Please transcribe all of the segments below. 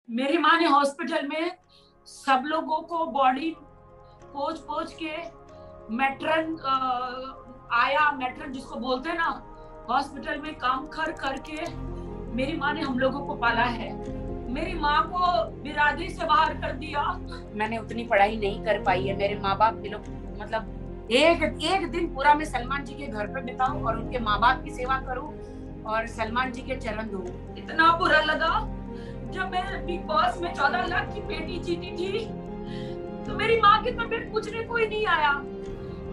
मेरी माँ ने हॉस्पिटल में सब लोगों को बॉडी पोंछ पोंछ के मैट्रन आया, मैट्रन जिसको बोलते हैं ना, हॉस्पिटल में काम कर करके मेरी माँ ने हम लोगों को पाला है। मेरी माँ को बिरादरी से बाहर कर दिया। मैंने उतनी पढ़ाई नहीं कर पाई है। मेरे माँ बाप के लोग मतलब एक दिन पूरा मैं सलमान जी के घर पे बिताऊं और उनके माँ बाप की सेवा करूं और सलमान जी के चरण धोऊं। इतना बुरा लगा जब मैं बिग बॉस में 14 लाख की पेटी जीती थी तो मेरी माँ की तबीयत पूछने कोई नहीं आया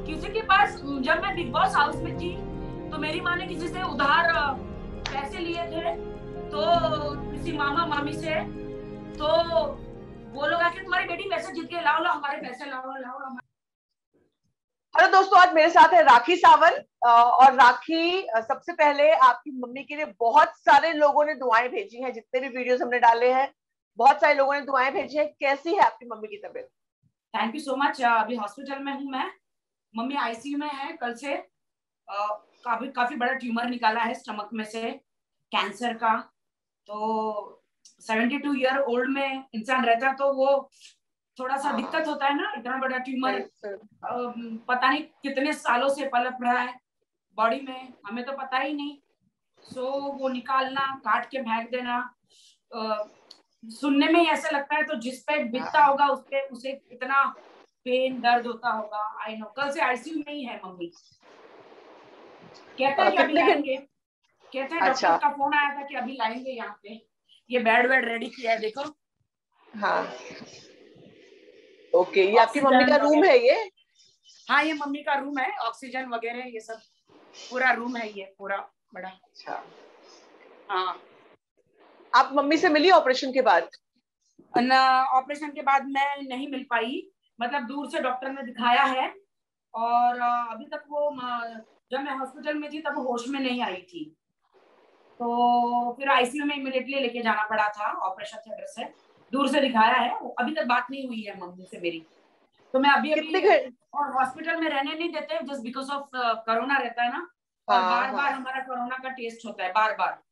किसी के पास। जब मैं बिग बॉस हाउस में थी तो मेरी माँ ने किसी से उधार पैसे लिए थे, तो किसी मामा मामी से, तो वो लोग आके तुम्हारी बेटी पैसे जीत के लाओ हमारे पैसे लाओ। हेलो दोस्तों, आज मेरे साथ है राखी सावंत। और राखी, सबसे पहले आपकी मम्मी के लिए बहुत सारे लोगों ने दुआएं भेजी हैं। जितने भी वीडियोस हमने डाले हैं बहुत सारे लोगों ने दुआएं भेजी हैं। कैसी है आपकी मम्मी की तबीयत? Thank you so much. अभी हॉस्पिटल में हूँ मैं। मम्मी आईसीयू में है। कल से काफी बड़ा ट्यूमर निकाला है स्टमक में से, कैंसर का। तो 72 ईयर ओल्ड में इंसान रहता तो वो थोड़ा सा दिक्कत होता है ना, इतना बड़ा ट्यूमर पता नहीं कितने सालों से पलप रहा है बॉडी में, हमें तो पता ही नहीं। सो वो निकालना, काट के फेंक देना, सुनने में ही ऐसा लगता है। तो जिस पे बीतता होगा उसे इतना पेन दर्द होता होगा। I know. कल से आईसीयू में ही है मम्मी। कहते हैं कि अभी लाएंगे, कहते हैं डॉक्टर का फोन आया था कि अभी लाएंगे यहाँ पे। ये बेड रेडी किया है, देखो। हाँ, ओके। ये आपकी मम्मी का रूम है ये? हाँ, ये मम्मी का रूम है। ऑक्सीजन वगैरह ये सब पूरा रूम है, ये पूरा बड़ा। अच्छा। हाँ। आप मम्मी से मिली ऑपरेशन के बाद? ऑपरेशन के बाद मैं नहीं मिल पाई, मतलब दूर से डॉक्टर ने दिखाया है। और अभी तक वो जब मैं हॉस्पिटल में थी तब होश में नहीं आई थी, तो फिर आईसीयू में इमीडिएटली लेके जाना पड़ा था ऑपरेशन थिएटर से। दूर से दिखाया है। अभी तक बात नहीं हुई है मम्मी से मेरी। तो मैं अभी और हॉस्पिटल में रहने नहीं देते जस्ट बिकॉज ऑफ कोरोना रहता है ना। और बार बार हमारा कोरोना का टेस्ट होता है, बार बार।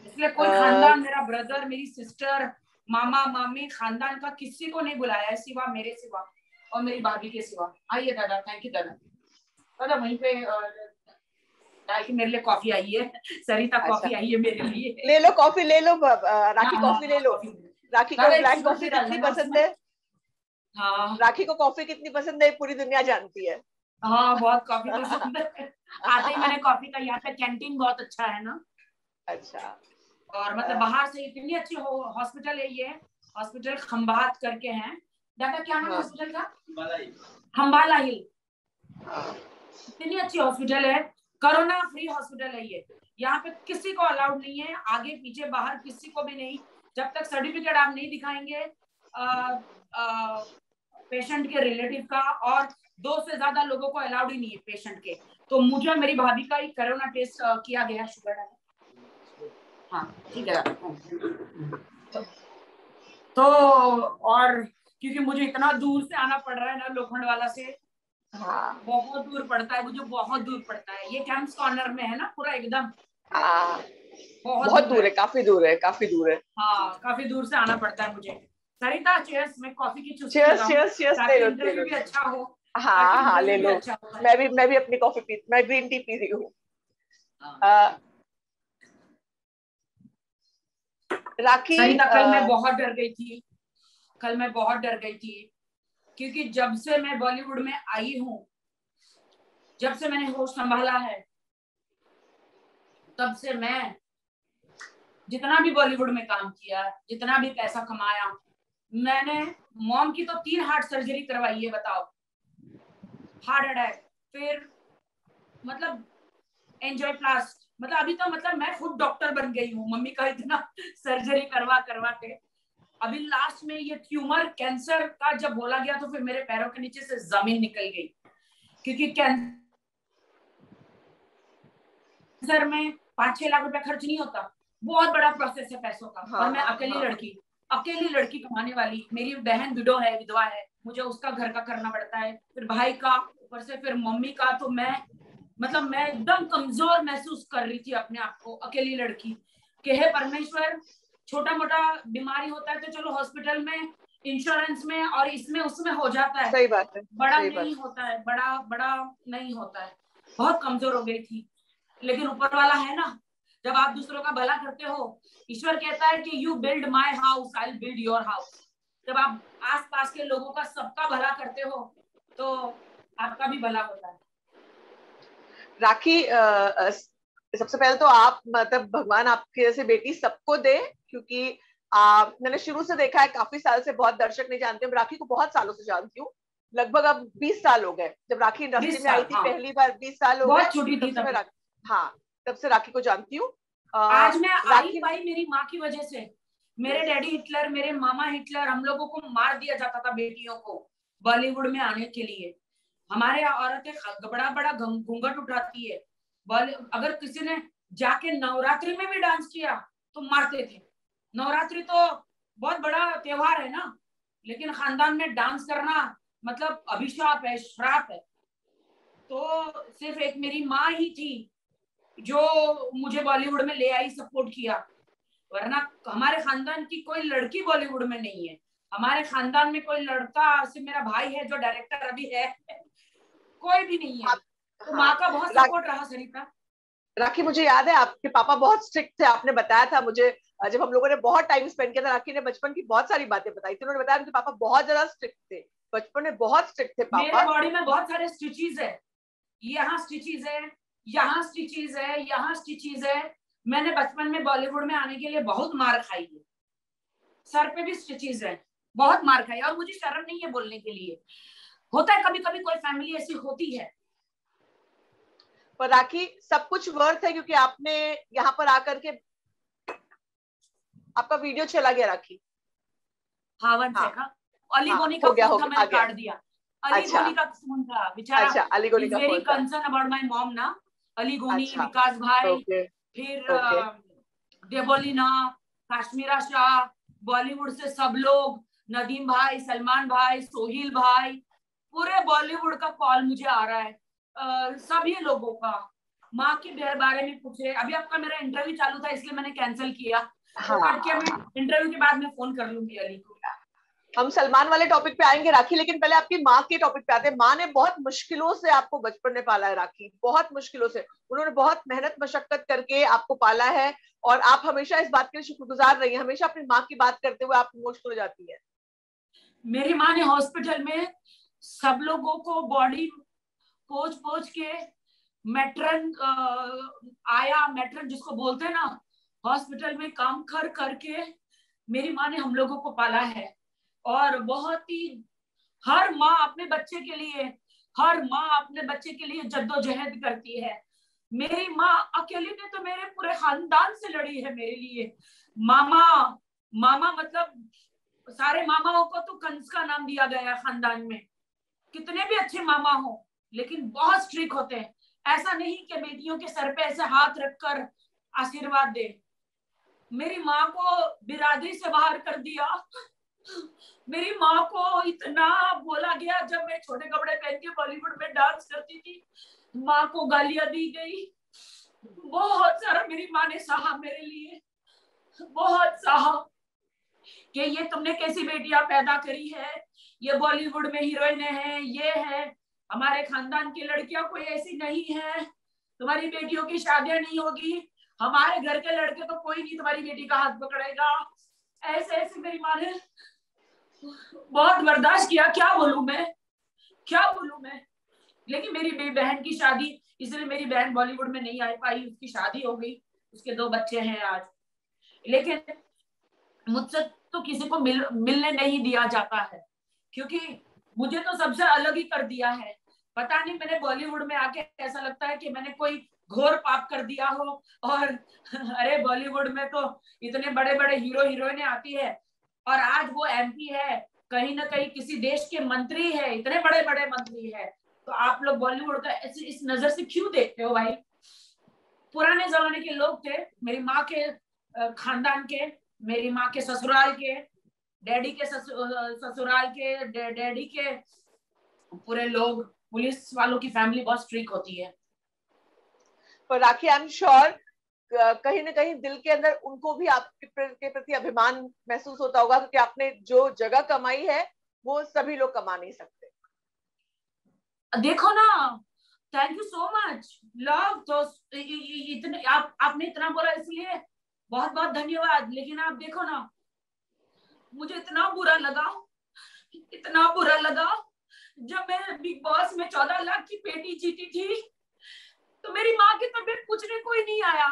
इसलिए कोई खानदान, मेरा ब्रदर, मेरी सिस्टर, मामा मामी, खानदान का किसी को नहीं बुलाया है सिवा मेरे सिवा और मेरी भाभी के सिवा। आइए दादा। थैंक यू दादा वहीं पे कि मेरे लिए कॉफी आई है। सरिता कॉफी आई है मेरे लिए। ले लो कॉफी, ले लो राखी, कॉफी ले लो। राखी को ब्लैक कॉफी कितनी पसंद है? हाँ, राखी को कॉफी कितनी पसंद है पूरी दुनिया जानती है। हाँ, बहुत कॉफी पसंद है। आते ही मैंने कॉफी का, यहाँ पे कैंटीन बहुत अच्छा है ना। अच्छा। और मतलब बाहर से इतनी अच्छी हॉस्पिटल है ये। हॉस्पिटल खंबात करके है। दादा क्या नाम हॉस्पिटल का? खंबाला हिल। इतनी अच्छी हॉस्पिटल है, कोरोना फ्री हॉस्पिटल है ये। यहाँ पे किसी को अलाउड नहीं है, आगे पीछे बाहर किसी को भी नहीं, जब तक सर्टिफिकेट आप नहीं दिखाएंगे पेशेंट के रिलेटिव का। और 2 से ज्यादा लोगों को अलाउड ही नहीं है पेशेंट के। तो मुझे और मेरी भाभी का ही कोरोना टेस्ट किया गया, शुगर है। हाँ ठीक है। तो और क्योंकि मुझे इतना दूर से आना पड़ रहा है ना, लोखंडवाला से। हाँ, बहुत दूर पड़ता है मुझे, बहुत दूर पड़ता है। ये कैंप्स कॉर्नर में है ना पूरा एकदम। बहुत दूर है, काफी दूर है, काफी दूर है। हाँ, काफी दूर से आना पड़ता है मुझे। सरिता चीयर्स। मैं कॉफी की चुस्की लगाऊं ताकि इंटरव्यू भी अच्छा हो। हाँ हाँ, ले लो। मैं भी अपनी कॉफी पी, मैं ग्रीन टी पी रही हूँ। राखी, कल मैं बहुत डर गई थी। कल मैं बहुत डर गई थी क्योंकि जब से मैं बॉलीवुड में आई हूँ, जब से मैंने होश संभाला है, तब से मैं जितना भी बॉलीवुड में काम किया, जितना भी पैसा कमाया, मैंने मॉम की तो 3 हार्ट सर्जरी करवाई है, बताओ। हार्ट अटैक, फिर मतलब एंजियोप्लास्ट, मतलब अभी तो मतलब मैं खुद डॉक्टर बन गई हूँ मम्मी का इतना सर्जरी करवा के। अभी लास्ट में ये ट्यूमर कैंसर का जब बोला गया तो फिर मेरे पैरों के नीचे से जमीन निकल गई, क्योंकि कैंसर में 5-6 लाख रुपए खर्च नहीं होता, बहुत बड़ा प्रोसेस है पैसों का। और मैं अकेली लड़की कमाने वाली, मेरी बहन विडो है, विधवा है, मुझे उसका घर का करना पड़ता है, फिर भाई का, ऊपर से फिर मम्मी का। तो मैं एकदम कमजोर महसूस कर रही थी अपने आप को, अकेली लड़की के। हे परमेश्वर, छोटा मोटा बीमारी होता है तो चलो हॉस्पिटल में, इंश्योरेंस में और इसमें उसमें हो जाता है। सही बात है। बड़ा नहीं होता है, बड़ा बड़ा नहीं होता है। बहुत कमजोर हो गई थी, लेकिन ऊपर वाला है ना, जब आप दूसरों का भला करते हो, ईश्वर कहता है कि you build my house, I will build your house. जब आप आस पास के लोगों का, सबका भला करते हो तो आपका भी भला होता है। राखी, सबसे पहले तो आप, मतलब भगवान आपके जैसे बेटी सबको दे, क्योंकि मैंने शुरू से देखा है, काफी साल से, बहुत दर्शक नहीं जानते, मैं राखी को बहुत सालों से जानती हूँ, लगभग अब 20 साल हो गए जब राखी इंडस्ट्री में आई थी। हाँ। पहली बार 20 साल हो गए, बहुत छोटी थी तब। हाँ, तब से राखी को जानती हूँ। आज मैं आई पाई मेरी माँ की वजह से। मेरे डैडी हिटलर, मेरे मामा हिटलर, हम लोगों को मार दिया जाता था बेटियों को बॉलीवुड में आने के लिए। हमारे औरतें बड़ा बड़ा घूंघट उठाती है, अगर किसी ने जाके नवरात्रि में भी डांस किया तो मारते थे। नवरात्रि तो बहुत बड़ा त्योहार है ना, लेकिन खानदान में डांस करना मतलब अभिशाप है, श्राप है। तो सिर्फ एक मेरी माँ ही थी जो मुझे बॉलीवुड में ले आई, सपोर्ट किया, वरना हमारे खानदान की कोई लड़की बॉलीवुड में नहीं है। हमारे खानदान में कोई लड़का, सिर्फ मेरा भाई है जो डायरेक्टर अभी है, कोई भी नहीं है। तो माँ का बहुत सपोर्ट रहा सरिता। राखी, मुझे याद है आपके पापा बहुत स्ट्रिक्ट थे, आपने बताया था मुझे, जब हम लोगों ने बहुत टाइम स्पेंड किया था, राखी ने बचपन की बहुत सारी बातें बताई थी, उन्होंने बताया उनके पापा बहुत ज्यादा स्ट्रिक्ट थे, बचपन में बहुत स्ट्रिक्ट थे पापा। मेरे बॉडी में बहुत सारे स्टिचेस है, यहाँ स्टिचेस है, यहाँ स्टिचेस है, यहाँ स्टिचेस है। मैंने बचपन में बॉलीवुड में आने के लिए बहुत मार खाई है, सर पे भी स्टिचेस है, बहुत मार खाई, और मुझे शर्म नहीं है बोलने के लिए। होता है कभी कभी कोई फैमिली ऐसी होती है। पर राखी, सब कुछ वर्थ है, क्योंकि आपने यहाँ पर आकर के, आपका वीडियो चला गया राखी। हाँ, वन सेकंड, अली गोनी का फोन था, मैंने काट दिया। अली गोनी का फोन था बेचारा। अच्छा, अली गोनी का फोन था। Very concern about my mom ना। अली गोनी, विकास भाई, फिर देवोलीना, काश्मीरा शाह, बॉलीवुड से सब लोग, नदीम भाई, सलमान भाई, सोहिल भाई, पूरे बॉलीवुड का कॉल मुझे आ रहा है, सभी लोगों का। माँ के बारे में पूछे। अभी आपका मेरा इंटरव्यू चालू था इसलिए मैंने कैंसिल किया। हाँ। मैं इंटरव्यू के बाद में फोन कर लूंगी अली को। हम सलमान वाले टॉपिक पे आएंगे राखी, लेकिन पहले आपकी माँ के टॉपिक पे आते हैं। माँ ने बहुत मुश्किलों से आपको बचपन में पाला है राखी, बहुत मुश्किलों से। उन्होंने बहुत मेहनत मशक्कत करके आपको पाला है, और आप हमेशा इस बात के लिए शुक्रगुजार रही हैं। हमेशा अपनी माँ की बात करते हुए आप इमोशनल हो जाती है। मेरी माँ ने हॉस्पिटल में सब लोगों को बॉडी पोंछ पोंछ के, मैट्रन आया, मैट्रन जिसको बोलते हैं ना, हॉस्पिटल में काम कर करके मेरी माँ ने हम लोगों को पाला है। और बहुत ही, हर माँ अपने बच्चे के लिए, हर माँ अपने बच्चे के लिए जद्दोजहद करती है। मेरी माँ अकेली ने तो मेरे पूरे खानदान से लड़ी है मेरे लिए। मामा मामा मतलब सारे मामाओं को तो कंस का नाम दिया गया खानदान में। कितने भी अच्छे मामा हो, लेकिन बहुत स्ट्रिक्ट होते हैं। ऐसा नहीं कि बेटियों के सर पे ऐसे हाथ रखकर आशीर्वाद दे। मेरी माँ को बिरादरी से बाहर कर दिया। मेरी माँ को इतना बोला गया, जब मैं छोटे कपड़े पहन के बॉलीवुड में डांस करती थी, माँ को गालियां दी गई। बहुत सारा मेरी माँ ने सहा मेरे लिए, बहुत सहा कि ये तुमने कैसी बेटियां पैदा करी है, ये बॉलीवुड में हीरोइनें हैं, ये है, हमारे खानदान की लड़कियां कोई ऐसी नहीं है, तुम्हारी बेटियों की शादियां नहीं होगी, हमारे घर के लड़के तो कोई नहीं तुम्हारी बेटी का हाथ पकड़ेगा। ऐसे ऐसे मेरी माँ ने बहुत बर्दाश्त किया। क्या बोलूं मैं, क्या बोलूं मैं। लेकिन मेरी बहन की शादी, इसलिए मेरी बहन बॉलीवुड में नहीं आ पाई, उसकी शादी हो गई, उसके 2 बच्चे हैं आज। लेकिन मुझसे तो किसी को मिलने नहीं दिया जाता है, क्योंकि मुझे तो सबसे अलग ही कर दिया है। पता नहीं, मैंने बॉलीवुड में आके ऐसा लगता है कि मैंने कोई घोर पाप कर दिया हो। और अरे बॉलीवुड में तो इतने बड़े बड़े हीरो हीरोइनें आती है, और आज वो MP है, कहीं ना कहीं किसी देश के मंत्री है, इतने बड़े बड़े मंत्री है। तो आप लोग बॉलीवुड का इस नजर से क्यों देखते हो भाई? पुराने जमाने के लोग थे, मेरी माँ के खानदान के, मेरी माँ के ससुराल के, डैडी के ससुराल के, डैडी के पूरे लोग, पुलिस वालों की फैमिली बहुत स्ट्रिक्ट होती है। पर राखी, आई एम श्योर कहीं ना कहीं दिल के अंदर उनको भी आपके के प्रति अभिमान महसूस होता होगा, क्योंकि आपने जो जगह कमाई है वो सभी लोग कमा नहीं सकते। देखो ना, thank you so much love. तो इतने आपने इतना बोला इसलिए बहुत बहुत धन्यवाद। लेकिन आप देखो ना, मुझे इतना बुरा लगा जब मैं बिग बॉस में 14 लाख की पेटी जीती थी, तो मेरी माँ की तबीयत पूछने कोई नहीं आया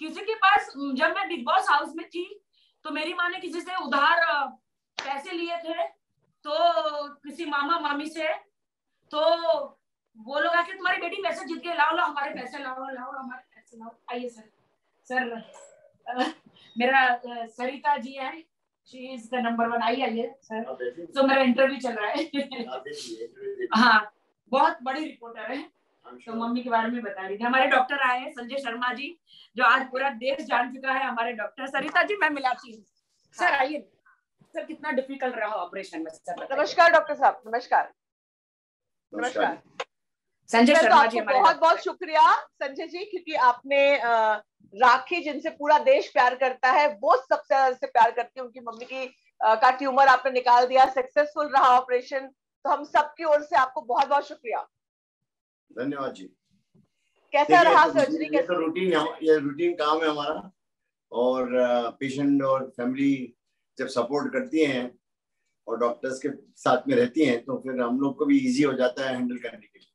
किसी के पास। जब मैं बिग बॉस हाउस में थी तो मेरी माँ ने किसी से उधार पैसे लिए थे, तो किसी मामा मामी से, तो वो लोग आके तुम्हारी बेटी पैसे जीत के लाओ हमारे पैसे लाओ हमारे पैसे लाओ। आइए सर मेरा सरिता जी है, शी इज द नंबर 1। आइए सर, तो मेरा इंटरव्यू चल रहा है। हाँ, बहुत बड़ी रिपोर्टर है, तो मम्मी के बारे में बता रही थी। हमारे डॉक्टर आए हैं संजय शर्मा जी, जो आज पूरा देश जान चुका है हमारे डॉक्टर। सरिता जी मैं मिलाती हूँ। सर आइए सर, कितना डिफिकल्ट रहा ऑपरेशन में सर? नमस्कार डॉक्टर साहब। नमस्कार। नमस्कार संजय शर्मा जी। बहुत बहुत शुक्रिया संजय जी, क्योंकि आपने राखी जिनसे पूरा देश प्यार करता है वो सबसे ज्यादा से प्यार करती है, उनकी मम्मी की का ट्यूमर आपने निकाल दिया, सक्सेसफुल रहा ऑपरेशन, तो हम सबकी ओर से आपको बहुत बहुत शुक्रिया। धन्यवाद जी। कैसा रहा सर्जरी? ये तो रूटीन काम है हमारा, और पेशेंट और फैमिली जब सपोर्ट करती हैं और डॉक्टर्स के साथ में रहती हैं तो फिर हम लोग को भी इजी हो जाता है हैंडल करने के लिए।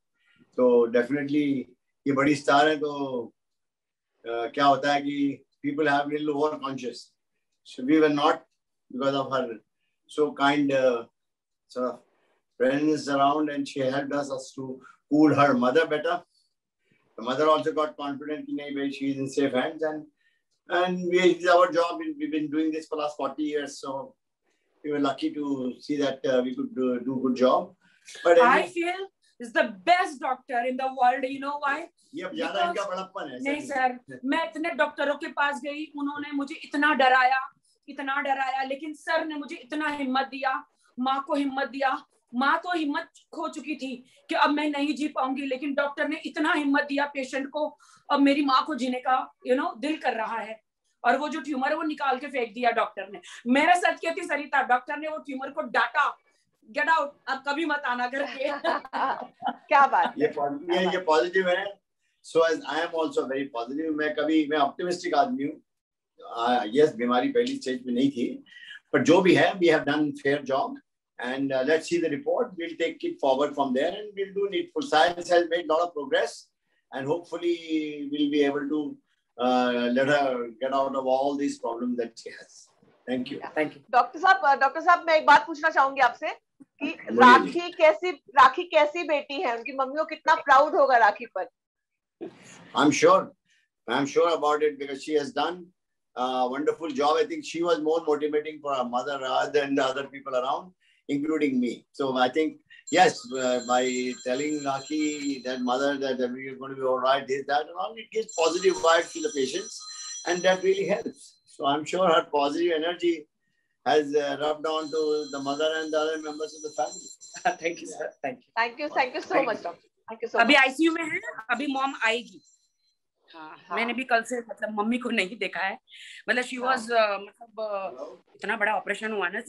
तो डेफिनेटली ये बड़ी स्टार है, तो क्या होता है कि people have little over conscious. So we were not, because of her so kind sort of presence around, and she helped us to cool her mother better. The mother also got confident that she is in safe hands, and it's our job. We've been doing this for the last 40 years, so we were lucky to see that we could do a good job. But I feel is the best doctor in the world. You know why? ये अब ज्यादा इनका बड़प्पन है। नहीं sir, मैं इतने डॉक्टरों के पास गई, उन्होंने मुझे इतना डराया, लेकिन सर ने मुझे इतना हिम्मत दिया, माँ को हिम्मत दिया। माँ तो हिम्मत खो चुकी थी कि अब मैं नहीं जी पाऊंगी, लेकिन डॉक्टर ने इतना हिम्मत दिया पेशेंट को, अब मेरी माँ को जीने का दिल कर रहा है। और वो जो ट्यूमर है वो निकाल के फेंक दिया डॉक्टर ने। मेरा सच कहती सरिता, डॉक्टर ने वो ट्यूमर को डांटा, गेट आउट, अब कभी मत आना घर के। क्या बात, ये पॉजिटिव है। So as I am also very positive, मैं ऑप्टिमिस्टिक आदमी हूँ। Yes, बीमारी पहली स्टेज में नहीं थी, पर जो भी है, we have done fair job, and let's see the report. We'll take it forward from there, and we'll do needful. Science has made a lot of progress, and hopefully we'll be able to let her get out of all these problems that she has. Thank you. Thank you. Doctor साहब मैं एक बात पूछना चाहूंगी आपसे कि राखी कैसी बेटी है? उनकी मम्मी को कितना प्राउड होगा राखी पर? I'm sure about it, because she has done a wonderful job. I think she was more motivating for her mother rather than the other people around, including me. So I think, yes, by telling Rakhi, that mother, that everything is going to be all right, this, that, and all, it gives positive vibes to the patients, and that really helps. So I'm sure her positive energy has rubbed on to the mother and the other members of the family. Thank you, sir. Thank you so much, doctor. अभी ICU में है, अभी mom आएगी। हाँ, मैंने भी कल से मतलब मम्मी को नहीं देखा है। मतलब शी वाज मतलब इतना बड़ा ऑपरेशन हुआ ना,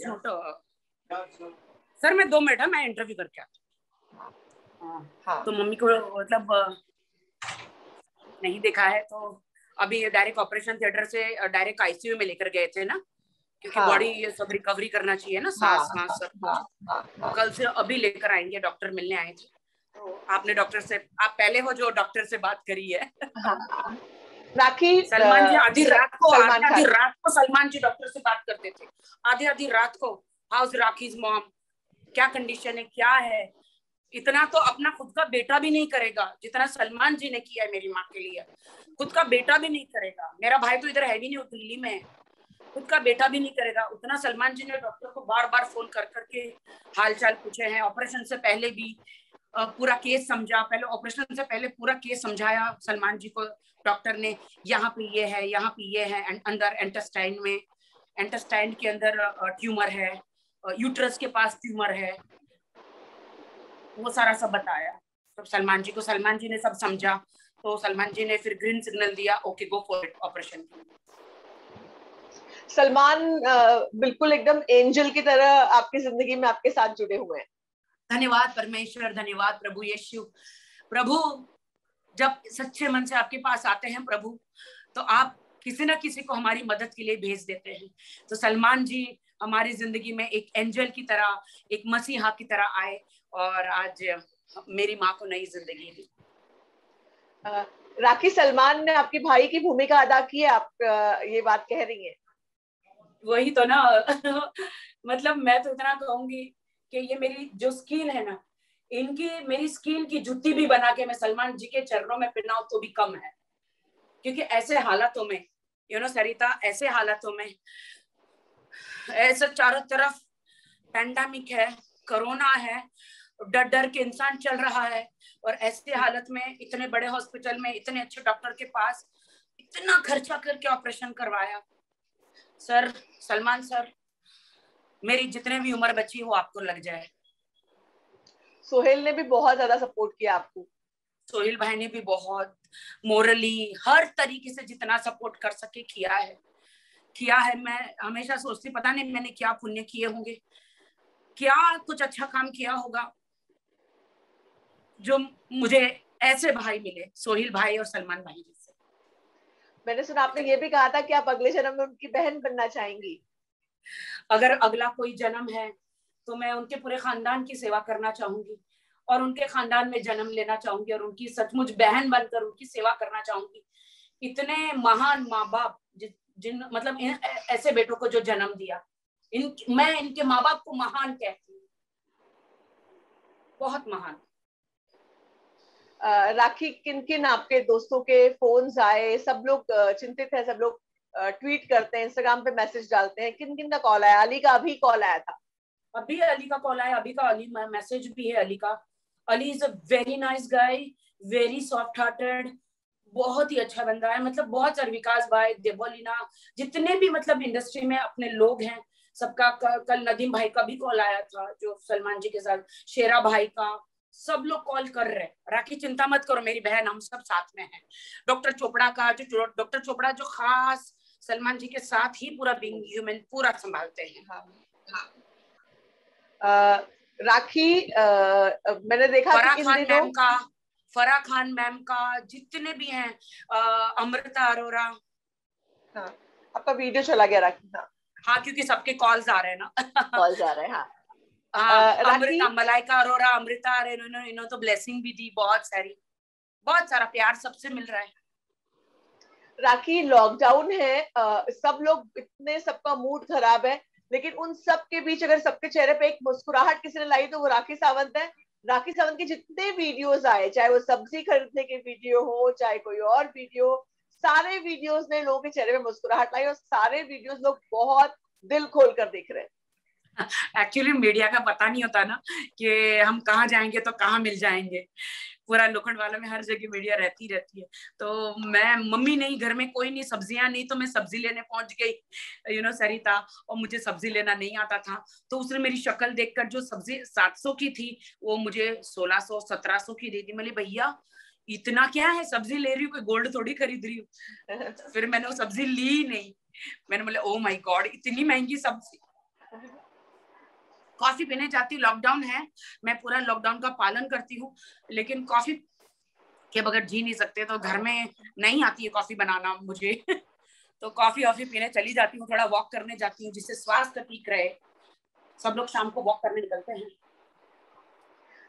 सर मैं 2 मिनट है, मैं इंटरव्यू करके आता। तो मम्मी को मतलब नहीं देखा है, तो अभी डायरेक्ट ऑपरेशन थिएटर से डायरेक्ट आईसीयू में लेकर गए थे ना, क्योंकि बॉडी ये सब रिकवरी करना चाहिए ना, सांस सब। कल से अभी लेकर आएंगे, डॉक्टर मिलने आए थे। तो आपने डॉक्टर से, आप पहले हो जो डॉक्टर से बात करी है। राखी, सलमान जी आधी रात को सलमान जी डॉक्टर से बात करते थे, आधी रात को, हाउस राखीज मॉम, क्या कंडीशन है, क्या है। इतना तो अपना खुद का बेटा भी नहीं करेगा जितना सलमान जी ने किया है मेरी माँ के लिए। खुद का बेटा भी नहीं करेगा, मेरा भाई तो इधर है भी नहीं, वो दिल्ली में है, खुद का बेटा भी नहीं करेगा उतना सलमान जी ने डॉक्टर को बार बार फोन कर करके हालचाल पूछे हैं। ऑपरेशन से पहले भी पूरा केस समझा, पहले ऑपरेशन से पहले पूरा केस समझाया सलमान जी को डॉक्टर ने। यहाँ पे ये है, यहाँ पे ये है, अंदर एंटेस्टाइन में, एंटेस्टाइन के अंदर ट्यूमर है, यूट्रस के पास ट्यूमर है, वो सारा सब बताया। तो सलमान जी ने सब समझा, तो सलमान जी ने फिर ग्रीन सिग्नल दिया, okay go for it, operation. Salman बिल्कुल एकदम एंजल की तरह आपकी जिंदगी में आपके साथ जुड़े हुए हैं। धन्यवाद परमेश्वर, धन्यवाद प्रभु यीशु। प्रभु जब सच्चे मन से आपके पास आते हैं प्रभु, तो आप किसी ना किसी को हमारी मदद के लिए भेज देते हैं। तो सलमान जी हमारी जिंदगी में एक एंजल की तरह, एक मसीहा की तरह आए और आज मेरी माँ को नई जिंदगी दी। राखी, सलमान ने आपके भाई की भूमिका अदा की है, आप ये बात कह रही हैं? वही तो ना मतलब मैं तो इतना कहूंगी कि ये मेरी जो स्किल है ना, इनकी मेरी स्किल की जुत्ती भी बना के मैं सलमान जी के चरणों में फिरनाऊं तो भी कम है। क्योंकि ऐसे हालातों में सरिता, ऐसे हालातों में ऐसे चारों तरफ पैंडेमिक है, कोरोना है, डर डर के इंसान चल रहा है, और ऐसे हालत में इतने बड़े हॉस्पिटल में इतने अच्छे डॉक्टर के पास इतना खर्चा करके ऑपरेशन करवाया। सर, सलमान सर, मेरी जितने भी उम्र बची वो आपको लग जाए। सोहेल ने भी बहुत ज्यादा सपोर्ट किया आपको। सोहेल भाई ने भी बहुत मोरली हर तरीके से जितना सपोर्ट कर सके किया है। मैं हमेशा सोचती, पता नहीं मैंने क्या पुण्य किए होंगे, क्या कुछ अच्छा काम किया होगा जो मुझे ऐसे भाई मिले, सोहेल भाई और सलमान भाई जैसे। मैंने सुना आपने ये भी कहा था कि आप अगले जन्म में उनकी बहन बनना चाहेंगी। अगर अगला कोई जन्म है तो मैं उनके पूरे खानदान की सेवा करना चाहूंगी और उनके खानदान में जन्म लेना चाहूंगी और उनकी सचमुच बहन बनकर उनकी सेवा करना चाहूंगी। इतने महान माँ बाप जिन मतलब ऐसे बेटों को जो जन्म दिया, मैं इनके माँ बाप को महान कहती हूँ, बहुत महान। राखी, किन किन आपके दोस्तों के फोन्स आए? सब लोग चिंतित है, सब लोग ट्वीट करते हैं, इंस्टाग्राम पे मैसेज डालते हैं, किन किन का कॉल आया? अली का अभी कॉल आया था। अभी अली का कॉल आया, अभी का अली मैसेज भी है अली का। Ali is a very nice guy, very soft hearted, बहुत ही अच्छा बंदा है। मतलब बहुत सारे विकास भाई, देवोलीना, जितने भी मतलब इंडस्ट्री में अपने लोग हैं सबका। कल नदीम भाई का भी कॉल आया था जो सलमान जी के साथ, शेरा भाई का, सब लोग कॉल कर रहे हैं। राखी चिंता मत करो मेरी बहन, हम सब साथ में हैं। डॉक्टर चोपड़ा का, जो डॉक्टर चोपड़ा जो खास सलमान जी के साथ ही पूरा बीइंग ह्यूमन पूरा संभालते हैं। हाँ। राखी, मैंने देखा कि इन दिनों फराह खान मैम का, जितने भी हैं, अमृता अरोरा। हाँ, आपका वीडियो चला गया राखी। हाँ, क्योंकि सबके कॉल्स आ रहे हैं ना। कॉल्स आ रहे हैं। हाँ, अमृता, मलाइका अरोरा, अमृता आ रहे, इन्होंने तो ब्लेसिंग भी दी, बहुत सारा प्यार सबसे मिल रहा है। राखी, लॉकडाउन है, सब लोग इतने, सबका मूड खराब है, लेकिन उन सब के बीच अगर सबके चेहरे पे एक मुस्कुराहट किसी ने लाई तो वो राखी सावंत है। राखी सावंत के जितने वीडियोस आए, चाहे वो सब्जी खरीदने के वीडियो हो, चाहे कोई और वीडियो, सारे वीडियोस ने लोगों के चेहरे पे मुस्कुराहट लाई और सारे वीडियोस लोग बहुत दिल खोल कर देख रहे हैं। एक्चुअली मीडिया का पता नहीं होता ना कि हम कहाँ जाएंगे तो कहाँ मिल जाएंगे। पूरा लोखंड वाला में हर जगह मीडिया रहती है। तो मैं, मम्मी नहीं, घर में कोई नहीं, सब्जियां नहीं, तो मैं सब्जी लेने पहुंच गई सरिता, और मुझे सब्जी लेना नहीं आता था। तो उसने मेरी शक्ल देखकर जो सब्जी 700 की थी वो मुझे 1600-1700 की दे दी। मैंने, भैया इतना क्या है, सब्जी ले रही हूँ, कोई गोल्ड थोड़ी खरीद रही हूँ। फिर मैंने वो सब्जी ली नहीं। मैंने बोला ओ माय गॉड, इतनी महंगी सब्जी। कॉफी पीने जाती हूँ, लॉकडाउन है, मैं पूरा लॉकडाउन का पालन करती हूँ, लेकिन कॉफी के बगैर जी नहीं सकते। तो घर में नहीं आती है कॉफी बनाना मुझे। तो कॉफी पीने चली जाती हूँ, थोड़ा वॉक करने जाती हूँ जिससे स्वास्थ्य ठीक रहे। सब लोग शाम को वॉक करने निकलते हैं।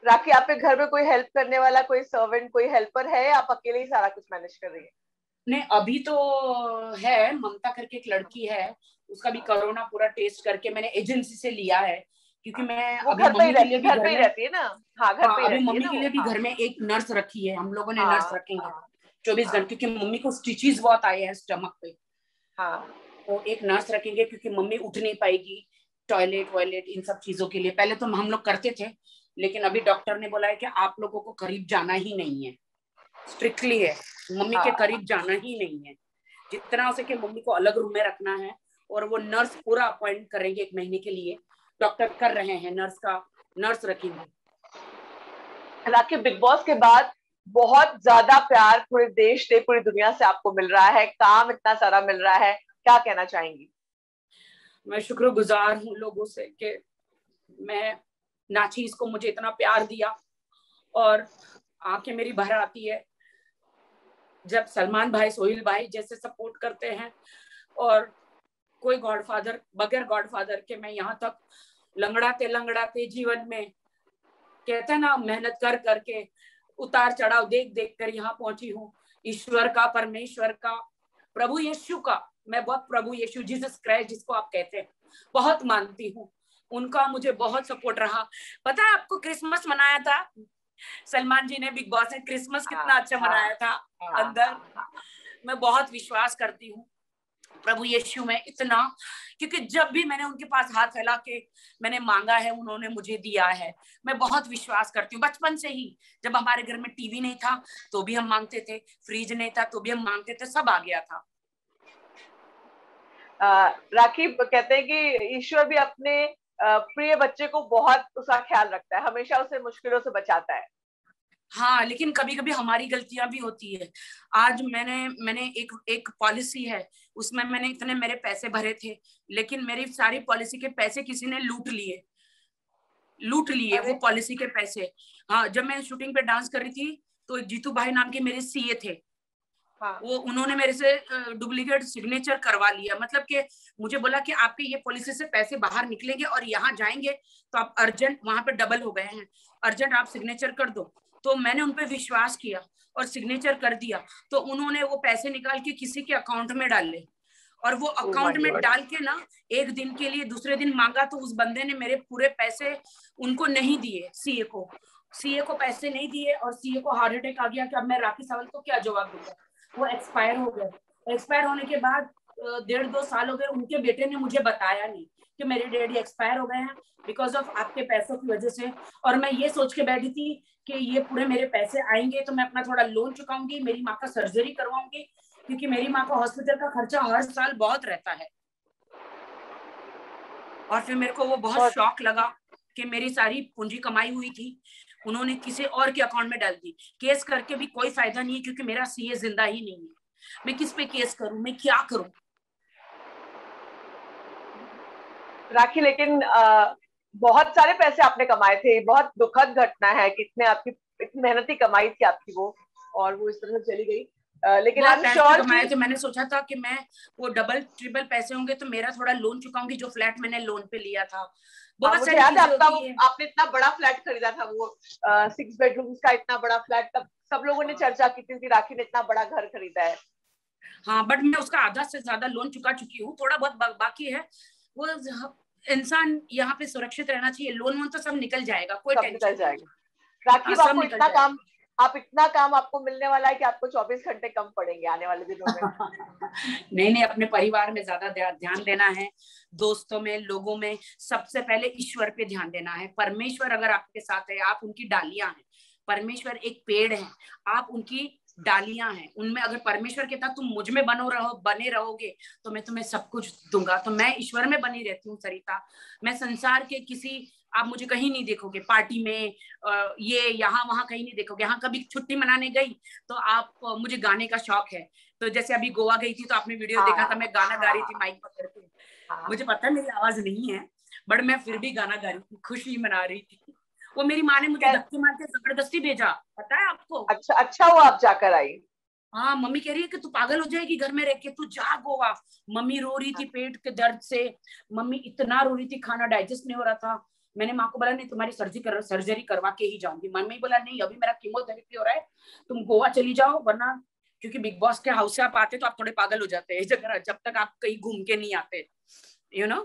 राखी, आपके घर में कोई हेल्प करने वाला, कोई सर्वेंट, कोई हेल्पर है? आप अकेले ही सारा कुछ मैनेज कर रही है? नहीं, अभी तो है, ममता करके एक लड़की है, उसका भी कोरोना पूरा टेस्ट करके मैंने एजेंसी से लिया है, क्योंकि मैं अभी मम्मी के लिए भी घर में रहती है ना। हाँ, घर पे अभी रहती मम्मी है के लिए भी हाँ। घर में एक नर्स रखी है, हम लोगों ने हाँ, नर्स रखेंगे 24 घंटे, क्योंकि मम्मी को स्टिचेस बहुत आए हैं स्टमक पे। हाँ, तो एक नर्स रखेंगे क्योंकि मम्मी उठ नहीं पाएगी टॉयलेट इन सब चीजों के लिए। पहले तो हम लोग करते थे, लेकिन अभी डॉक्टर ने बोला है कि आप लोगों को करीब जाना ही नहीं है, स्ट्रिक्टली है, मम्मी के करीब जाना ही नहीं है। जितना हो सके मम्मी को अलग रूम में रखना है, और वो नर्स पूरा अपॉइंट करेंगे 1 महीने के लिए, डॉक्टर कर रहे हैं, नर्स रखेंगे। राखी, बिग बॉस के बाद बहुत ज्यादा प्यार पूरे देश से, पूरी दुनिया से आपको मिल रहा है, काम इतना सारा मिल रहा है, क्या कहना चाहेंगी? मैं शुक्रगुजार हूँ लोगों से कि मैं नाचीज को मुझे इतना प्यार दिया, और आंखें मेरी भर आती है जब सलमान भाई, सोहेल भाई जैसे सपोर्ट करते हैं। और कोई गॉडफादर, बगैर गॉडफादर के मैं यहाँ तक लंगड़ाते लंगड़ाते जीवन में, कहते हैं ना, मेहनत कर करके, उतार चढ़ाव देख देख कर यहाँ पहुंची हूँ। ईश्वर का, परमेश्वर का, प्रभु यीशु का, मैं बहुत प्रभु यीशु, जीसस क्राइस्ट जिसको आप कहते हैं, बहुत मानती हूँ। उनका मुझे बहुत सपोर्ट रहा। पता है आपको, क्रिसमस मनाया था सलमान जी ने, बिग बॉस ने क्रिसमस कितना अच्छा मनाया था अंदर। मैं बहुत विश्वास करती हूँ प्रभु यीशु में इतना, क्योंकि जब भी मैंने उनके पास हाथ फैला के मैंने मांगा है, उन्होंने मुझे दिया है। मैं बहुत विश्वास करती हूँ बचपन से ही। जब हमारे घर में टीवी नहीं था तो भी हम मांगते थे, फ्रिज नहीं था तो भी हम मांगते थे, सब आ गया था। राखी कहते हैं कि ईश्वर भी अपने प्रिय बच्चे को बहुत उसका ख्याल रखता है, हमेशा उसे मुश्किलों से बचाता है। हाँ, लेकिन कभी कभी हमारी गलतियां भी होती है। आज मैंने एक पॉलिसी है, उसमें मैंने इतने मेरे पैसे भरे थे, लेकिन मेरी सारी पॉलिसी के पैसे किसी ने लूट लिए वो पॉलिसी के पैसे। हाँ, जब मैं शूटिंग पे डांस कर रही थी तो जीतू भाई नाम के मेरे सीए थे। हाँ। वो उन्होंने मेरे से डुप्लीकेट सिग्नेचर करवा लिया, मतलब कि मुझे बोला कि आपके ये पॉलिसी से पैसे बाहर निकलेंगे और यहाँ जाएंगे तो आप अर्जेंट, वहां पे डबल हो गए हैं, अर्जेंट आप सिग्नेचर कर दो। तो मैंने उन पे विश्वास किया और सिग्नेचर कर दिया। तो उन्होंने वो पैसे निकाल के किसी के अकाउंट में डाले, और वो अकाउंट में डाल के ना एक दिन के लिए, दूसरे दिन मांगा तो उस बंदे ने मेरे पूरे पैसे उनको नहीं दिए, सीए को पैसे नहीं दिए, और सीए को हार्ट अटैक आ गया कि अब मैं राखी सावंत को क्या जवाब दूंगा। वो एक्सपायर हो गए। एक्सपायर होने के बाद 1.5-2 साल हो गए, उनके बेटे ने मुझे बताया नहीं कि मेरे डैडी एक्सपायर हो गए हैं बिकॉज ऑफ आपके पैसों की वजह से। और मैं ये सोच के बैठी थी कि ये पूरे मेरे पैसे आएंगे तो मैं अपना थोड़ा लोन चुकाऊंगी, मेरी माँ का सर्जरी करवाऊंगी, क्योंकि मेरी माँ का हॉस्पिटल का खर्चा हर साल बहुत रहता है। और फिर मेरे को वो बहुत शौक लगा कि मेरी सारी पूंजी कमाई हुई थी उन्होंने किसी और के अकाउंट में डाल दी। केस करके भी कोई फायदा नहीं है, क्योंकि मेरा सीए जिंदा ही नहीं है। मैं किस पे केस करूं, मैं क्या करूं? राखी, लेकिन बहुत सारे पैसे आपने कमाए थे, बहुत दुखद घटना है, कितने आपकी इतनी मेहनती कमाई थी आपकी वो, और वो इस तरह से चली गई। लेकिन आप श्योर कमाए थे, मैंने सोचा था कि मैं वो डबल ट्रिपल पैसे होंगे तो मेरा थोड़ा लोन चुकाऊंगी, जो फ्लैट मैंने लोन पे लिया था। बहुत सारी चीजें होती है। आपने इतना बड़ा फ्लैट खरीदा था, वो 6 बेडरूम्स का इतना बड़ा फ्लैट, तब सब लोगों ने चर्चा की थी कि राखी ने इतना बड़ा घर खरीदा है। हाँ, बट मैं उसका आधा से ज्यादा लोन चुका चुकी हूँ, थोड़ा बहुत बाकी है। वो इंसान यहाँ पे सुरक्षित रहना चाहिए, लोन तो सब निकल जाएगा, कोई टेंशन निकल जाएगा। राखी, आपको इतना काम, इतना काम आपको मिलने वाला है कि आपको 24 घंटे कम पड़ेंगे आने वाले दिनों में। नहीं, अपने परिवार में ज्यादा ध्यान देना है, दोस्तों में, लोगों में, सबसे पहले ईश्वर पे ध्यान देना है। परमेश्वर अगर आपके साथ है, आप उनकी डालियां हैं। परमेश्वर एक पेड़ है, आप उनकी डालियां हैं। उनमें अगर परमेश्वर के साथ तुम मुझ में बने रहोगे तो मैं तुम्हें सब कुछ दूंगा। तो मैं ईश्वर में बनी रहती हूँ सरिता। मैं संसार के किसी, आप मुझे कहीं नहीं देखोगे पार्टी में, ये यहाँ वहां कहीं नहीं देखोगे। हाँ, कभी छुट्टी मनाने गई तो आप, मुझे गाने का शौक है, तो जैसे अभी गोवा गई थी तो आपने वीडियो देखा था, मैं गाना गा रही थी माइक पकड़ के। मुझे पता है मेरी आवाज नहीं है, बट मैं फिर भी गाना गा रही थी, खुशी मना रही थी। वो मेरी माँ ने मुझे धक्के मार के जबरदस्ती भेजा, पता है आपको? अच्छा हुआ आप जाकर आई। हाँ, मम्मी कह रही है कि तू पागल हो जाएगी घर में रह के, तू जा गोवा। मम्मी रो रही थी पेट के दर्द से, मम्मी इतना रो रही थी, खाना डाइजेस्ट नहीं हो रहा था। मैंने माँ को बोला नहीं, तुम्हारी सर्जरी करवा के ही जाऊंगी। मम्मी बोला नहीं, अभी मेरा कीमोथेरेपी हो रहा है, तुम गोवा चली जाओ, वरना, क्योंकि बिग बॉस के हाउस से आप आते तो आप थोड़े पागल हो जाते हैं जब तक आप कहीं घूम के नहीं आते, यू नो।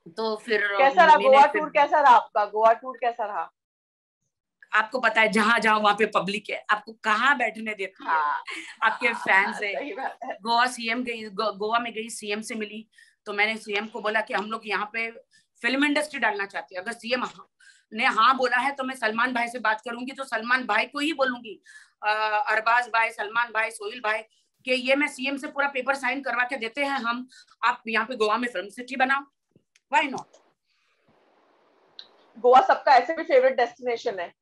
तो फिर कैसा रहा गोवा टूर? कैसा रहा आपका गोवा टूर? कैसा रहा? आपको पता है जहां जहां वहां पे पब्लिक है, आपको कहाँ बैठने देती है। आपके फैंस है। गोवा सीएम गई, गोवा में गई, सीएम से मिली, तो मैंने सीएम को बोला कि हम लोग यहाँ पे फिल्म इंडस्ट्री डालना चाहते हैं। अगर सीएम ने हाँ बोला है तो मैं सलमान भाई से बात करूंगी, तो सलमान भाई को ही बोलूंगी, अरबाज भाई, सलमान भाई, सोहेल भाई, कि ये मैं सीएम से पूरा पेपर साइन करवा के देते हैं हम, आप यहाँ पे गोवा में फिल्म सिटी बनाओ, व्हाई नॉट। गोवा सबका ऐसे भी फेवरेट डेस्टिनेशन है।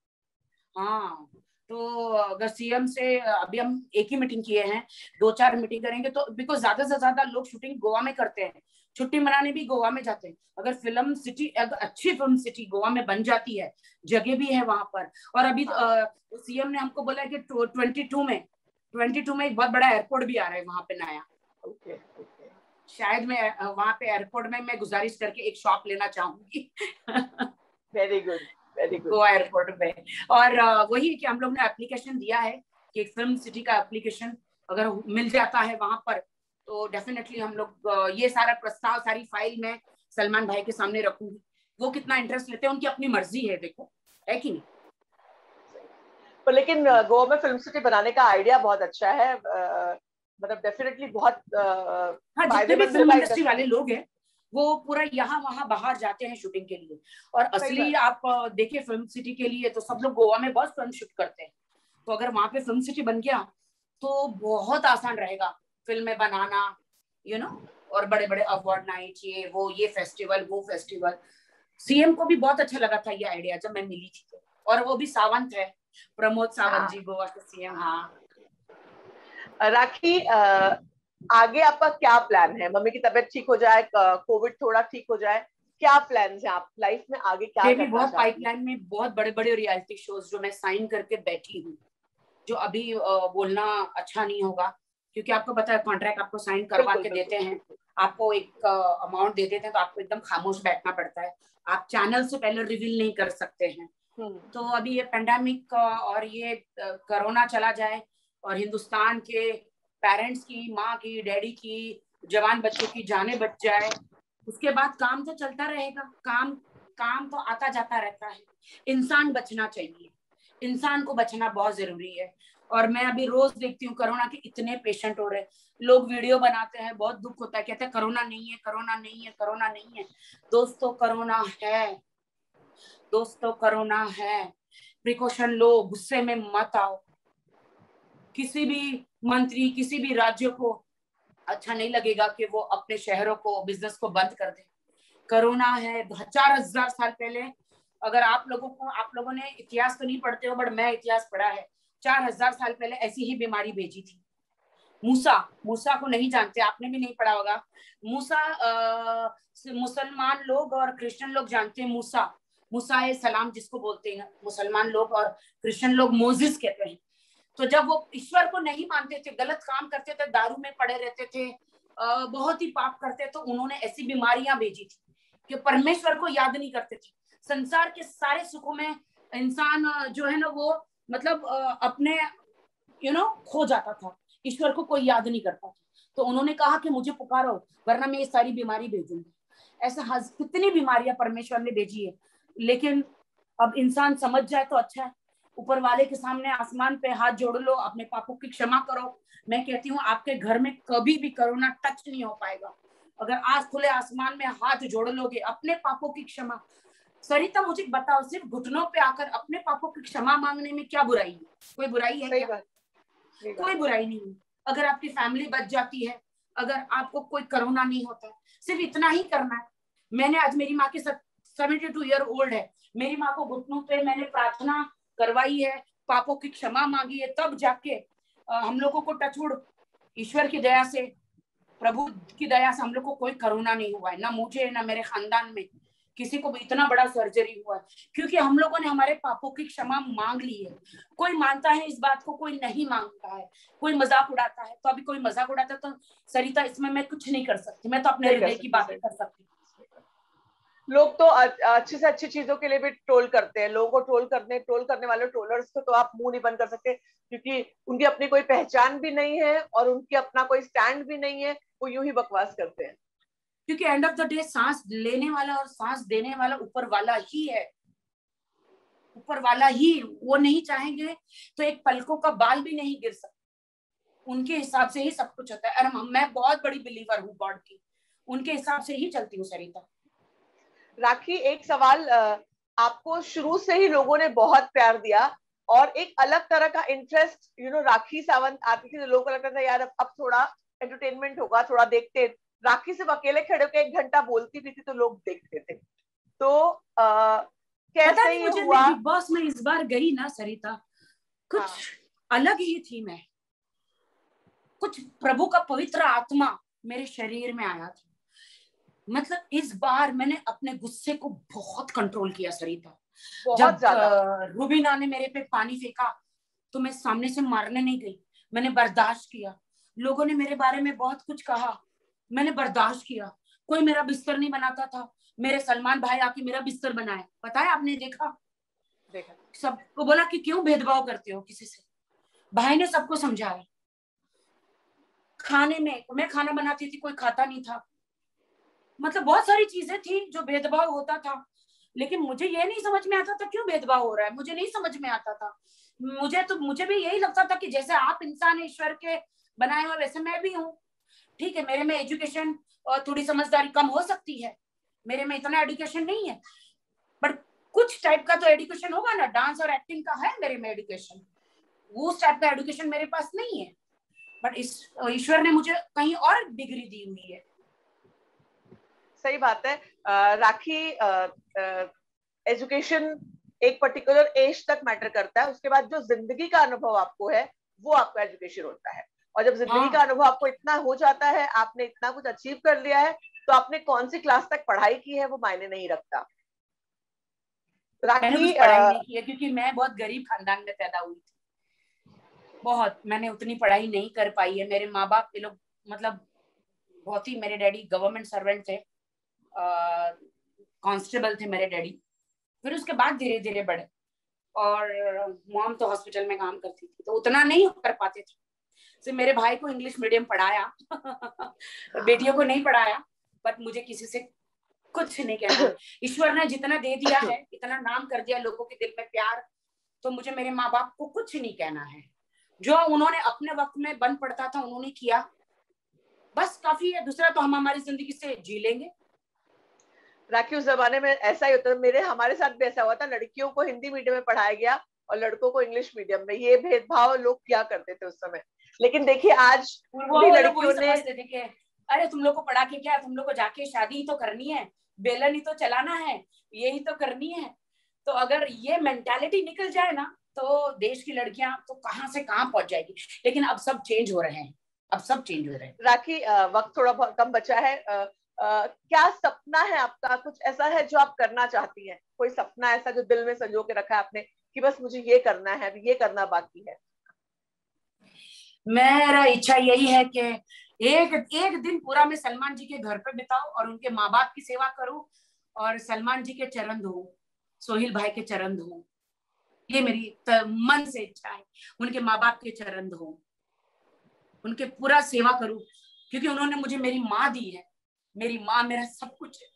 हाँ, तो अगर सीएम से अभी हम एक ही मीटिंग किए हैं, 2-4 मीटिंग करेंगे तो, बिकॉज ज्यादा से ज्यादा लोग शूटिंग गोवा में करते हैं, छुट्टी मनाने भी गोवा में जाते हैं। अगर फिल्म सिटी, अगर अच्छी फिल्म सिटी गोवा में बन जाती है, जगह भी है वहां पर। और अभी सीएम ने हमको बोला कि 22 में एक बहुत बड़ा एयरपोर्ट भी आ रहा है वहां पे नया। शायद मैं वहां पे एयरपोर्ट में मैं गुजारिश करके एक शॉप लेना चाहूंगी। Very good, very good. Goa airport पे। और वही कि हम लोग ने एप्लीकेशन दिया है कि एक फिल्म सिटी का एप्लीकेशन अगर मिल जाता है वहां पर, तो डेफिनेटली हम लोग ये सारा प्रस्ताव, सारी फाइल में सलमान भाई के सामने रखूंगी। वो कितना इंटरेस्ट लेते हैं उनकी अपनी मर्जी है, देखो, है कि नहीं। पर लेकिन गोवा में फिल्म सिटी बनाने का आइडिया बहुत अच्छा है, मतलब डेफिनेटली बहुत हाँ, जितने भी फिल्म इंडस्ट्री वाले लोग हैं वो पूरा यहाँ वहां बाहर जाते हैं शूटिंग के लिए। और असली आप देखिए फिल्म सिटी के लिए तो सब लोग गोवा में बहुत फिल्म शूट करते हैं। तो अगर वहां पे फिल्म सिटी बन गया तो बहुत आसान रहेगा फिल्में बनाना, यू नो। और बड़े बड़े अवार्ड नाइट, ये वो, ये फेस्टिवल, वो फेस्टिवल। सीएम को भी बहुत अच्छा लगा था ये आइडिया जब मैं मिली थी तो। और वो भी सावंत है, प्रमोद सावंत जी, गोवा के सीएम। हाँ राखी, आगे आपका क्या प्लान है? मम्मी की तबीयत ठीक हो जाए, कोविड थोड़ा ठीक हो जाए, क्या प्लान्स हैं आप लाइफ में आगे क्या करना बहुत चाहती हैं? पाइपलाइन में बहुत बड़े बड़े रियलिटी शोज जो मैं साइन करके बैठी हूँ, जो अभी बोलना अच्छा नहीं होगा, क्योंकि आपको पता है कॉन्ट्रैक्ट आपको साइन करवा के देते हैं, आपको एक अमाउंट दे देते हैं, तो आपको एकदम खामोश बैठना पड़ता है। आप चैनल से पहले रिवील नहीं कर सकते हैं। तो अभी ये पेंडेमिक और ये कोरोना चला जाए और हिंदुस्तान के पेरेंट्स की, माँ की, डैडी की, जवान बच्चों की जाने बच जाए, उसके बाद काम तो चलता रहेगा। काम तो आता जाता रहता है। इंसान बचना चाहिए, इंसान को बचना बहुत जरूरी है। और मैं अभी रोज देखती हूँ कोरोना के इतने पेशेंट हो रहे हैं, लोग वीडियो बनाते हैं, बहुत दुख होता है, कहते हैं कोरोना नहीं है, कोरोना नहीं है, कोरोना नहीं है। दोस्तों कोरोना है, दोस्तों कोरोना है। प्रिकॉशन लो, गुस्से में मत आओ। किसी भी मंत्री, किसी भी राज्य को अच्छा नहीं लगेगा कि वो अपने शहरों को, बिजनेस को बंद कर दे। कोरोना है 4000 साल पहले। अगर आप लोगों ने इतिहास तो नहीं पढ़ते हो, बट मैं इतिहास पढ़ा है। 4000 साल पहले ऐसी ही बीमारी भेजी थी। मूसा को नहीं जानते, आपने भी नहीं पढ़ा होगा। मूसा मुसलमान लोग और क्रिश्चियन लोग जानते हैं। मूसा सलाम जिसको बोलते हैं मुसलमान लोग, और क्रिश्चियन लोग मोजिस कहते हैं। तो जब वो ईश्वर को नहीं मानते थे, गलत काम करते थे, दारू में पड़े रहते थे, बहुत ही पाप करते, तो उन्होंने ऐसी बीमारियां भेजी थी कि परमेश्वर को याद नहीं करते थे। संसार के सारे सुखों में इंसान जो है ना वो मतलब अपने खो जाता था, ईश्वर को कोई याद नहीं करता था। तो उन्होंने कहा कि मुझे पुकारो वरना मैं ये सारी बीमारी भेजूंगी। ऐसा कितनी बीमारियां परमेश्वर ने भेजी है। लेकिन अब इंसान समझ जाए तो अच्छा है। ऊपर वाले के सामने आसमान पे हाथ जोड़ लो, अपने पापों की क्षमा करो। मैं कहती हूँ आपके घर में कभी भी कोरोना टच नहीं हो पाएगा अगर आज खुले आसमान में हाथ जोड़ लोगे, अपने पापों की क्षमा। सरिता मुझे बताओ, सिर्फ घुटनों पे आकर अपने पापों की क्षमा मांगने में क्या बुराई है? कोई बुराई है क्या? कोई बुराई नहीं है। अगर आपकी फैमिली बच जाती है, अगर आपको कोई कोरोना नहीं होता, सिर्फ इतना ही करना है। मैंने आज, मेरी माँ की 72 ईयर ओल्ड है, मेरी माँ को घुटनों पे मैंने प्रार्थना करवाई है, पापों की क्षमा मांगी है, तब जाके हम लोगों को टचवुड ईश्वर की दया से, प्रभु की दया से हम लोग को कोई कोरोना नहीं हुआ है। ना मुझे, ना मेरे खानदान में किसी को भी इतना बड़ा सर्जरी हुआ है, क्योंकि हम लोगों ने हमारे पापों की क्षमा मांग ली है। कोई मानता है इस बात को, कोई नहीं मांगता है, कोई मजाक उड़ाता है। तो अभी कोई मजाक उड़ाता है तो सरिता इसमें मैं कुछ नहीं कर सकती, मैं तो अपने हृदय की बातें कर सकती हूँ। लोग तो अच्छी से अच्छी चीजों के लिए भी ट्रोल करते हैं। लोगों को ट्रोल करने वाले ट्रोलर्स को तो आप मुंह नहीं बंद कर सकते, क्योंकि उनकी अपनी कोई पहचान भी नहीं है और उनकी अपना कोई स्टैंड भी नहीं है। वो यूं ही बकवास करते हैं, क्योंकि एंड ऑफ द डे सांस लेने वाला और सांस देने वाला ऊपर वाला ही है। ऊपर वाला ही, वो नहीं चाहेंगे तो एक पलकों का बाल भी नहीं गिर सकता। उनके हिसाब से ही सब कुछ होता है। और मैं बहुत बड़ी बिलीवर हूँ गॉड की, उनके हिसाब से ही चलती हूँ सरिता। राखी, एक सवाल, आपको शुरू से ही लोगों ने बहुत प्यार दिया और एक अलग तरह का इंटरेस्ट, राखी सावंत आती थी तो लोगों को लगता था यार अब थोड़ा एंटरटेनमेंट होगा, थोड़ा देखते। राखी सिर्फ अकेले खड़े होकर 1 घंटा बोलती भी थी तो लोग देखते थे। तो कैसे ये हुआ? बिग बॉस में इस बार गई ना सरिता, कुछ अलग ही थी मैं, कुछ प्रभु का पवित्र आत्मा मेरे शरीर में आया था। मतलब इस बार मैंने अपने गुस्से को बहुत कंट्रोल किया सरिता। बहुत ज्यादा। रूबीना ने मेरे पे पानी फेंका तो मैं सामने से मारने नहीं गई, मैंने बर्दाश्त किया। लोगों ने मेरे बारे में बहुत कुछ कहा, मैंने बर्दाश्त किया। कोई मेरा बिस्तर नहीं बनाता था, मेरे सलमान भाई आके मेरा बिस्तर बनाए। पता है, आपने देखा सबको बोला कि क्यों भेदभाव करते हो किसी से। भाई ने सबको समझाया। खाने में मैं खाना बनाती थी, कोई खाता नहीं था। मतलब बहुत सारी चीजें थी जो भेदभाव होता था, लेकिन मुझे ये नहीं समझ में आता था क्यों भेदभाव हो रहा है। मुझे नहीं समझ में आता था। मुझे भी यही लगता था कि जैसे आप इंसान ईश्वर के बनाए हुए वैसे मैं भी हूँ। ठीक है, मेरे में एजुकेशन और थोड़ी समझदारी कम हो सकती है, मेरे में इतना एजुकेशन नहीं है, बट कुछ टाइप का तो एजुकेशन होगा ना। डांस और एक्टिंग का है मेरे में एजुकेशन, उस टाइप का एजुकेशन मेरे पास नहीं है, बट इस ईश्वर ने मुझे कहीं और डिग्री दी हुई है। सही बात है। राखी, एजुकेशन एक पर्टिकुलर एज तक मैटर करता है, उसके बाद जो जिंदगी का अनुभव आपको है वो आपका एजुकेशन होता है। और जब जिंदगी का अनुभव आपको इतना हो जाता है, आपने इतना कुछ अचीव कर लिया है, तो आपने कौन सी क्लास तक पढ़ाई की है वो मायने नहीं रखता। मैंने कुछ पढ़ाई नहीं की है क्योंकि मैं बहुत गरीब खानदान में पैदा हुई थी। बहुत मैंने उतनी पढ़ाई नहीं कर पाई है। मेरे माँ बाप ये लोग मतलब बहुत ही, मेरे डैडी गवर्नमेंट सर्वेंट थे, कांस्टेबल थे मेरे डैडी। फिर उसके बाद धीरे धीरे बढ़े, और मॉम तो हॉस्पिटल में काम करती थी, तो उतना नहीं कर पाते थे। सिर्फ मेरे भाई को इंग्लिश मीडियम पढ़ाया बेटियों को नहीं पढ़ाया, बट मुझे किसी से कुछ नहीं कहना। ईश्वर ने जितना दे दिया है, इतना नाम कर दिया लोगों के दिल में प्यार, तो मुझे मेरे माँ बाप को कुछ नहीं कहना है। जो उन्होंने अपने वक्त में बन पड़ता था उन्होंने किया, बस काफी है। दूसरा तो हम हमारी जिंदगी से जी लेंगे। राखी, उस जमाने में ऐसा ही होता था, हमारे साथ भी ऐसा हुआ था। लड़कियों को हिंदी मीडियम में पढ़ाया गया और लड़कों को इंग्लिश मीडियम में। ये भेदभाव लोग क्या करते थे उस समय। लेकिन देखिए आज लड़कियों ने, अरे तुम लोग को पढ़ा के क्या, तुम लोग को जाके शादी ही तो करनी है, बेलन ही तो चलाना है, यही तो करनी है। तो अगर ये मेंटालिटी निकल जाए ना, तो देश की लड़कियां तो कहां से कहां पहुंच जाएगी। लेकिन अब सब चेंज हो रहे हैं, अब सब चेंज हो रहे हैं। राखी, वक्त थोड़ा बहुत कम बचा है। क्या सपना है आपका? कुछ ऐसा है जो आप करना चाहती हैं? कोई सपना ऐसा जो दिल में संजो के रखा है आपने कि बस मुझे ये करना है, ये करना बाकी है? मेरा इच्छा यही है कि एक दिन पूरा मैं सलमान जी के घर पे बिताऊं और उनके माँ बाप की सेवा करूं, और सलमान जी के चरण धोऊं, सोहिल भाई के चरण धोऊं। ये मेरी मन से इच्छा है। उनके माँ बाप के चरण धोऊं, उनके पूरा सेवा करूं, क्योंकि उन्होंने मुझे मेरी माँ दी है। मेरी माँ मेरा सब कुछ है,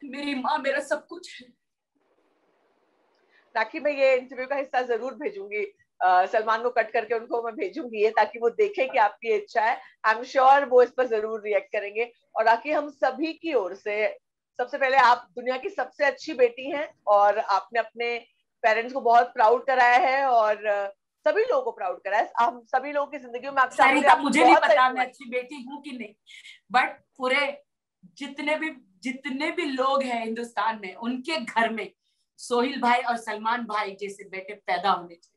मेरी माँ मेरा सब कुछ है। राखी, मैं ये इंटरव्यू का हिस्सा जरूर भेजूंगी, सलमान को कट करके उनको मैं भेजूंगी ये, ताकि वो देखें कि आपकी इच्छा है। आई एम श्योर वो इस पर जरूर रिएक्ट करेंगे। और राखी, हम सभी की ओर से सबसे पहले, आप दुनिया की सबसे अच्छी बेटी हैं और आपने अपने पेरेंट्स को बहुत प्राउड कराया है और सभी लोगों को प्राउड कराया है। हम सभी लोगों की जिंदगी में आप मुझे नहीं पता मैं अच्छी बेटी हूँ कि नहीं, बट पूरे जितने भी लोग हैं हिंदुस्तान में, उनके घर में सोहिल भाई और सलमान भाई जैसे बेटे पैदा होने चाहिए,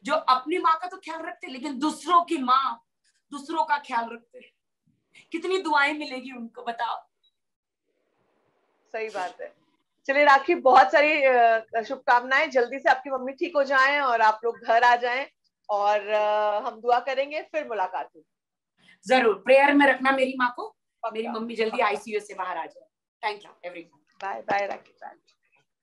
जो अपनी माँ का तो ख्याल रखते लेकिन दूसरों की माँ, दूसरों का ख्याल रखते। कितनी दुआएं मिलेगी उनको, बताओ। सही बात है। चलिए राखी, बहुत सारी शुभकामनाएं। जल्दी से आपकी मम्मी ठीक हो जाएं और आप लोग घर आ जाएं, और हम दुआ करेंगे, फिर मुलाकात होगी। जरूर प्रेयर में रखना मेरी माँ को, मेरी मम्मी जल्दी आईसीयू से बाहर आ जाए। Thank you everyone. Bye bye rakhi.